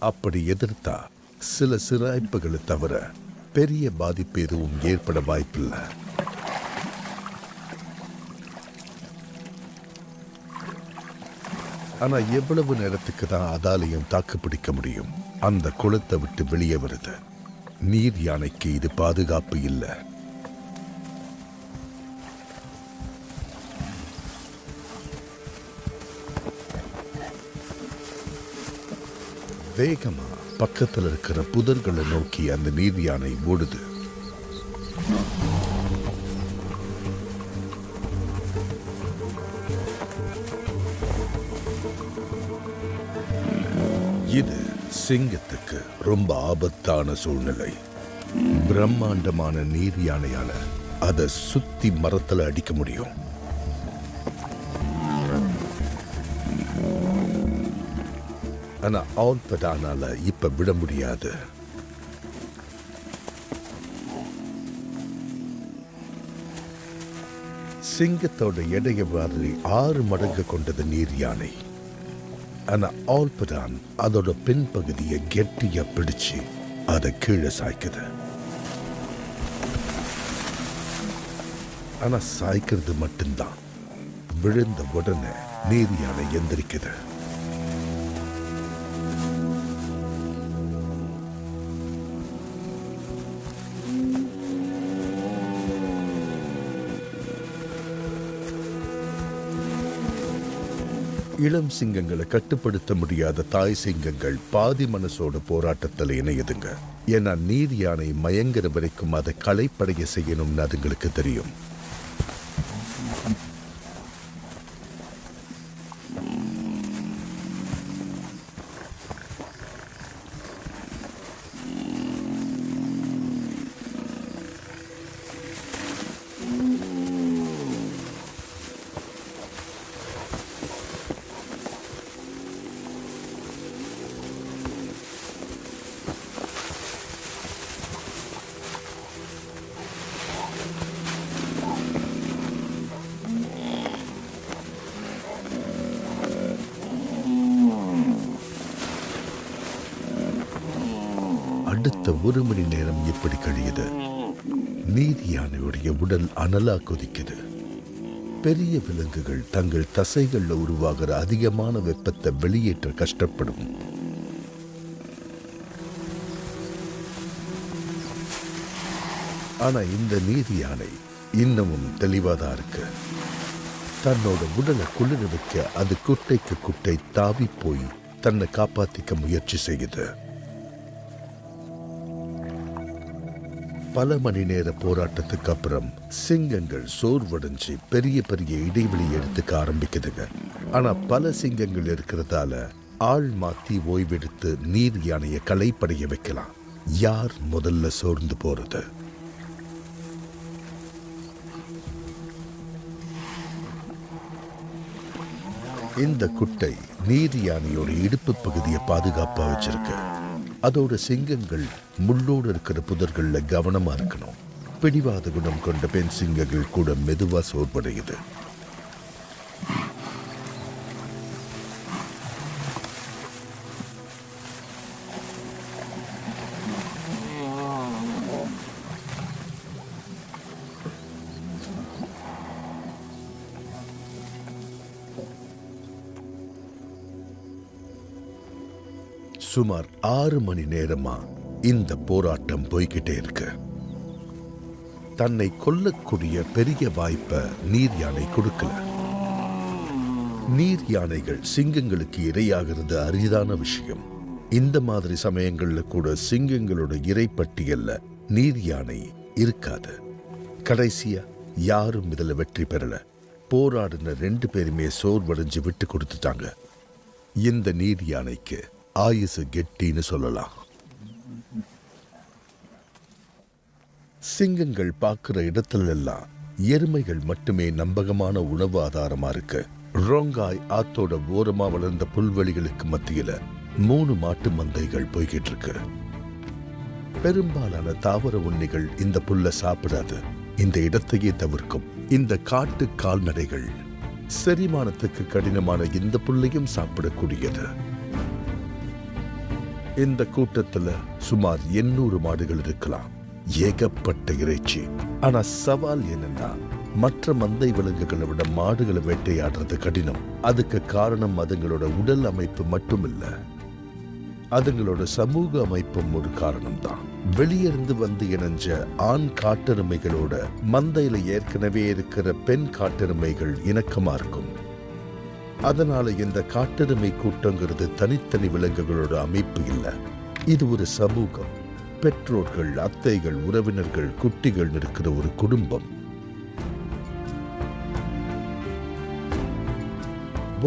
அப்படி எதிர்த்தா சில சிராய்ப்புகளை தவிர பெரிய பாதிப்பு எதுவும் ஏற்பட வாய்ப்பில்லை. ஆனா எவ்வளவு நேரத்துக்கு தான் அதாலையும் தாக்கு பிடிக்க முடியும்? அந்த குளத்தை விட்டு வெளியே வருது. நீர் யானைக்கு இது பாதுகாப்பு இல்லை. வேகமா பக்கத்தில் இருக்கிற புதர்களை நோக்கி அந்த நீர் யானை ஓடுது. இது சிங்கத்துக்கு ரொம்ப ஆபத்தான சூழ்நிலை. பிரம்மாண்டமான நீர் யானையால அதை சுத்தி மரத்துல அடிக்க முடியும். ஆனா ஆல்படானால இப்ப விட முடியாது. சிங்கத்தோட எடையை மாதிரி 6 மடங்கு கொண்டது நீர் யானை. ஆனா ஆல்படான் அதோட பின்பகுதியை கெட்டியா பிடிச்சு அதை கீழே சாய்க்குது. ஆனா சாய்க்கிறது மட்டும்தான். விழுந்த உடனே நீர் யானை எந்திரிக்குது. இளம் சிங்கங்களை கட்டுப்படுத்த முடியாத தாய் சிங்கங்கள் பாதி மனசோட போராட்டத்தில் இணையுதுங்க. ஏன்னா நீர் யானை மயங்கிற வரைக்கும் அதை களைப்படைய செய்யணும்னு அதுங்களுக்கு தெரியும். அடுத்த 1 மணி நேரம் எப்படி கழியுது. நீர் யானையுடைய உடல் அனலா கொதிக்குது. பெரிய விலங்குகள் தங்கள் தசைகள்ல உருவாகிற அதிகமான வெப்பத்தை வெளியேற்ற கஷ்டப்படும். ஆனா இந்த நீர் யானை இன்னமும் தெளிவாதான் இருக்கு. தன்னோட உடலை குளிர வைக்க அது குட்டைக்கு குட்டை தாவி போய் தன்னை காப்பாத்திக்க முயற்சி செய்யுது. பல மணி நேர போராட்டத்துக்கு அப்புறம் சிங்கங்கள் சோர்வடைஞ்சு பெரிய பெரிய இடைவெளி எடுத்துக்க ஆரம்பிக்குதுங்க. ஆனா பல சிங்கங்கள் இருக்கிறதால ஆள் மாத்தி ஓய்வெடுத்து நீர் யானையை களைப்படைய வைக்கலாம். யார் முதல்ல சோர்ந்து போறது? இந்த குட்டை நீர் யானையோட இடுப்பு பகுதியை பாதுகாப்பா வச்சிருக்கு. அதோட சிங்கங்கள் முள்ளோடு இருக்கிற புதர்கள்ல கவனமா இருக்கணும். பிடிவாத குணம் கொண்ட பெண் சிங்கங்கள் கூட மெதுவா சோர்வடையுது. சுமார் 6 மணி நேரமா இந்த போராட்டம் போய்கிட்டே இருக்கு. தன்னை கொல்லக்கூடிய பெரிய வாய்ப்பை நீர் யானை கொடுக்கல. நீர் யானைகள் சிங்கங்களுக்கு இரையாகிறது அரிதான விஷயம். இந்த மாதிரி சமயங்கள்ல கூட சிங்கங்களோட இறை பட்டியல்ல நீர் யானை இருக்காது. கடைசியா யாரும் இதுல வெற்றி பெறல. போராடின 2 பேருமே சோர்வடைஞ்சு விட்டு கொடுத்துட்டாங்க. இந்த நீர் யானைக்கு ஆயுசு கெட்டின்னு சொல்லலாம். சிங்கங்கள் பார்க்கிற இடத்துல எல்லாம் எருமைகள் மட்டுமே நம்பகமான உணவு ஆதாரமா இருக்கு. ரோங்காய் ஆத்தோட ஓரமா வளர்ந்த புல்வெளிகளுக்கு மத்தியில 3 மாட்டு மந்தைகள் போய்கிட்டு இருக்கு. பெரும்பாலான தாவர உண்ணிகள் இந்த புல்ல சாப்பிடாது. இந்த இடத்தையே தவிர்க்கும். இந்த காட்டு கால்நடைகள் செரிமானத்துக்கு கடினமான இந்த புல்லையும் சாப்பிடக்கூடியது. இந்த கூட்டத்துல சுமார் 800 மாடுகள் இருக்கலாம். ஏகப்பட்ட இறைச்சி. ஆனா சவால் என்னன்னா, மற்ற மந்தை விலங்குகளை விட மாடுகளை வேட்டையாடுறது கடினம். அதுக்கு காரணம் அதுங்களோட உடல் அமைப்பு மட்டும் இல்ல, அதுங்களோட சமூக அமைப்பும் ஒரு காரணம் தான். வெளியிருந்து வந்து இணைஞ்ச ஆண் காட்டெருமைகளோட மந்தையில ஏற்கனவே இருக்கிற பெண் காட்டெருமைகள் இணக்கமா இருக்கும். அதனால இந்த காட்டெருமை கூட்டங்கிறது தனித்தனி விலங்குகளோட அமைப்பு இல்ல, இது ஒரு சமூகம். பெற்றோர்கள், அத்தைகள், உறவினர்கள், குட்டிகள் இருக்கிற ஒரு குடும்பம்.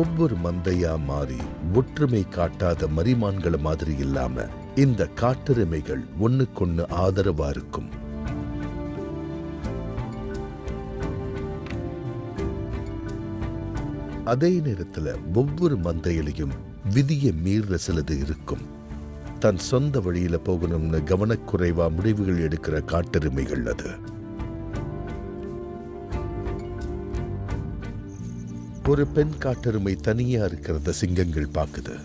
ஒவ்வொரு மந்தையா மாறி ஒற்றுமை காட்டாத மரிமான்களை மாதிரி இல்லாம இந்த காட்டெருமைகள் ஒண்ணுக்கொன்னு ஆதரவா இருக்கும். அதே நேரத்துல ஒவ்வொரு மந்தையிலையும் விதியை மீற சிலது இருக்கும். தன் சொந்த வழியில போகணும்னு கவனக்குறைவா முடிவுகள் எடுக்கிற காட்டெருமைகள் அது. ஒரு பெண் காட்டெருமை தனியா இருக்கிறத சிங்கங்கள் பாக்குது.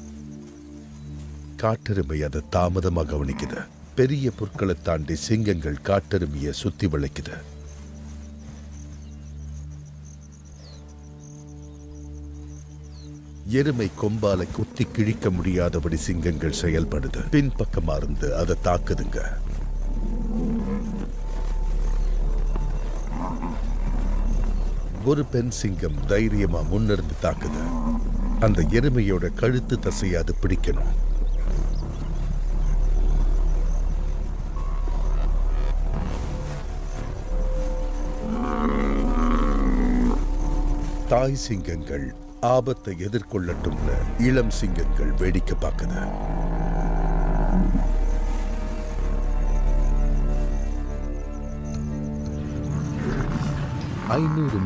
காட்டெருமை அதை தாமதமா கவனிக்குது. பெரிய பொருட்களை தாண்டி சிங்கங்கள் காட்டெருமையை சுத்தி வளைக்குது. எருமை கொம்பால குத்தி கிழிக்க முடியாதபடி சிங்கங்கள் செயல்படுது. பின்பக்கமா இருந்து அதை தாக்குதுங்க. ஒரு பெண் சிங்கம் தைரியமா முன்னிருந்து தாக்குது. அந்த எருமையோட கழுத்து தசையை அது பிடிக்கணும். தாய் சிங்கங்கள் ஆபத்தை எதிர்கொள்ளட்டும்னு இளம் சிங்கங்கள் வேடிக்கை பார்க்குது.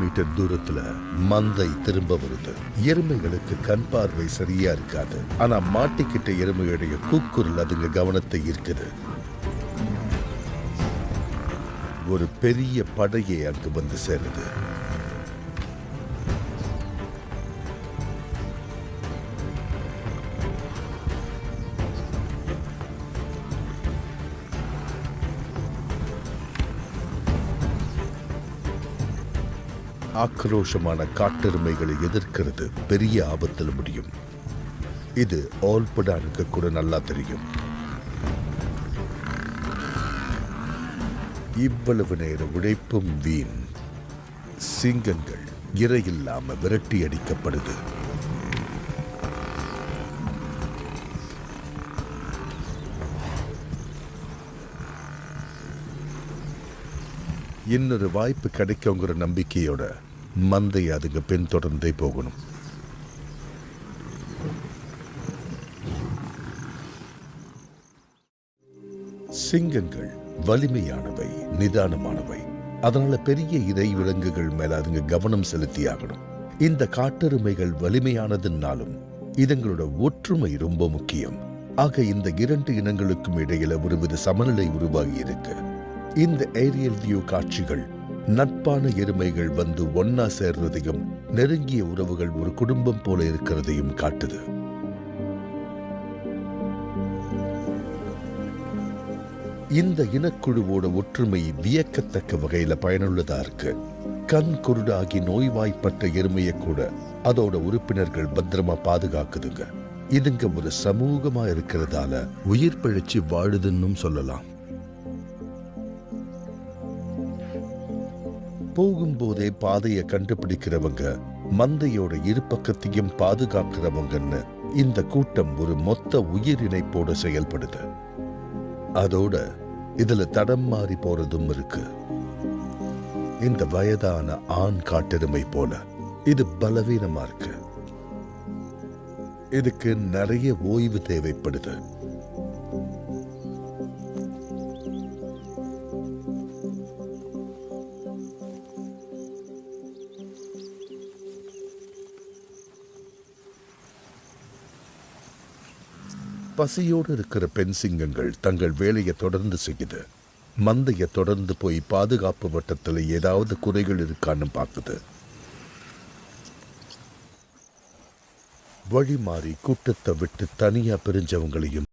மீட்டர் தூரத்துல மந்தை திரும்ப வருது. எருமைகளுக்கு கண் பார்வை சரியா இருக்காது. ஆனா மாட்டிக்கிட்ட எருமையுடைய கூக்குரல் அதுங்க கவனத்தை ஈர்க்குது. ஒரு பெரிய படையை அங்கு வந்து சேருது. ஆக்ரோஷமான காட்டெருமைகளை எதிர்க்கிறது பெரிய ஆபத்தில் முடியும். இது ஆல்படானுக்கு கூட நல்லா தெரியும். இவ்வளவு நேர உழைப்பும் வீண். சிங்கங்கள் இரையில்லாம விரட்டி அடிக்கப்படுது. இன்னொரு வாய்ப்பு கிடைக்குங்கிற நம்பிக்கையோட மந்தை அதுங்க பின்தொடர்ந்தே போகணும். சிங்கங்கள் வலிமையானவை, நிதானமானவை. அதனால பெரிய இறை விலங்குகள் மேல அதுங்க கவனம் செலுத்தியாகணும். இந்த காட்டெருமைகள் வலிமையானதுனாலும் இதுங்களோட ஒற்றுமை ரொம்ப முக்கியம். ஆக இந்த இரண்டு இனங்களுக்கும் இடையில ஒருவித சமநிலை உருவாகி இருக்கு. இந்த ஏரியல் வியூ காட்சிகள் நட்பான எருமைகள் வந்து ஒன்னா சேர்றதையும் நெருங்கிய உறவுகள் ஒரு குடும்பம் போல இருக்கிறதையும் காட்டுது. இந்த இனக்குழுவோட ஒற்றுமை வியக்கத்தக்க வகையில பயனுள்ளதா இருக்கு. கண் குருடாகி நோய்வாய்ப்பட்ட எருமையை கூட அதோட உறுப்பினர்கள் பத்திரமா பாதுகாக்குதுங்க. இதுங்க ஒரு சமூகமா இருக்கிறதால உயிர் பிழைச்சி வாழுதுன்னு சொல்லலாம். போகும்போதே பாதையை கண்டுபிடிக்கிறவங்க, மந்தையோட இரு பக்கத்தையும் பாதுகாக்கிறவங்கன்னு இந்த கூட்டம் ஒரு மொத்த உயிர் இணைப்போடு செயல்படுது. அதோட இதுல தடம் மாறி போறதும் இருக்கு. இந்த வயதான ஆண் காட்டெருமை போல இது பலவீனமா இருக்கு. இதுக்கு நிறைய ஓய்வு தேவைப்படுது. பசியோடு இருக்கிற பெண் சிங்கங்கள் தங்கள் வேலையை தொடர்ந்து செய்யுது. மந்தையை தொடர்ந்து போய் பாதுகாப்பு வட்டத்தில் ஏதாவது குறைகள் இருக்கான்னு பார்க்குது. வழி மாறி கூட்டத்தை விட்டு தனியா பிரிஞ்சவங்களையும்